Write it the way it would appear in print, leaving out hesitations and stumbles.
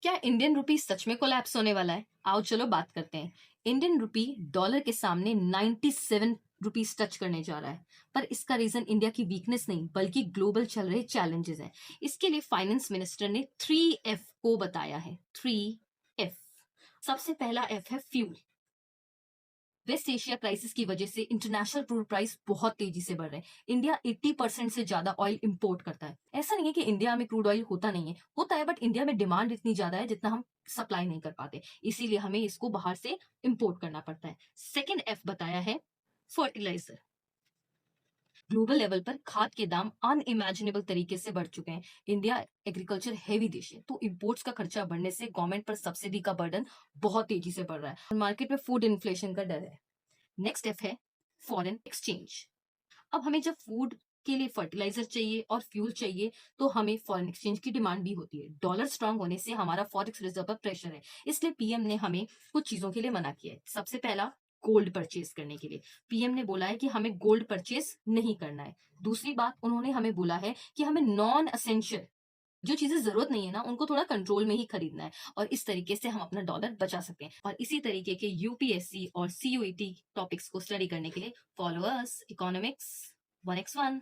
क्या Indian rupee सच में collapse होने वाला है? आओ चलो बात करते हैं। इंडियन रुपी डॉलर के सामने 97 रुपीस टच करने जा रहा है। पर इसका रीजन इंडिया की वीकनेस नहीं बल्कि ग्लोबल चल रहे चैलेंजेस हैं। इसके लिए फाइनेंस मिनिस्टर ने 3F को बताया है। 3F। सबसे पहला एफ है फ्यूल। वेस्ट एशिया क्राइसिस की वजह से इंटरनेशनल क्रूड प्राइस बहुत तेजी से बढ़ रहे हैं। इंडिया 80% से ज्यादा ऑयल इंपोर्ट करता है। ऐसा नहीं है कि इंडिया में क्रूड ऑयल होता नहीं है, होता है, बट इंडिया में डिमांड इतनी ज्यादा है जितना हम सप्लाई नहीं कर पाते, इसीलिए हमें इसको बाहर से इंपोर्ट करना पड़ता है। सेकेंड एफ बताया है फर्टिलाइजर। ग्लोबल लेवल पर खाद के दाम अनइमेजिनेबल तरीके से बढ़ चुके हैं। इंडिया एग्रीकल्चर हेवी देश है, तो इंपोर्ट्स का खर्चा बढ़ने से गवर्नमेंट पर सब्सिडी का बर्डन बहुत तेजी से बढ़ रहा है और मार्केट में फूड इन्फ्लेशन का डर है। नेक्स्ट स्टेप है फॉरेन एक्सचेंज। अब हमें जब फूड के लिए फर्टिलाइजर चाहिए और फ्यूल चाहिए तो हमें फॉरेन एक्सचेंज की डिमांड भी होती है। डॉलर स्ट्रांग होने से हमारा फॉरेक्स रिजर्व पर प्रेशर है, इसलिए पीएम ने हमें कुछ चीजों के लिए मना किया है। सबसे पहला, गोल्ड परचेज करने के लिए पीएम ने बोला है कि हमें गोल्ड परचेज नहीं करना है। दूसरी बात, उन्होंने हमें बोला है कि हमें नॉन असेंशियल जो चीजें जरूरत नहीं है ना उनको थोड़ा कंट्रोल में ही खरीदना है, और इस तरीके से हम अपना डॉलर बचा सकते हैं। और इसी तरीके के यूपीएससी और सीयूईटी टॉपिक्स को स्टडी करने के लिए फॉलो अस इकोनॉमिक्स 1x1।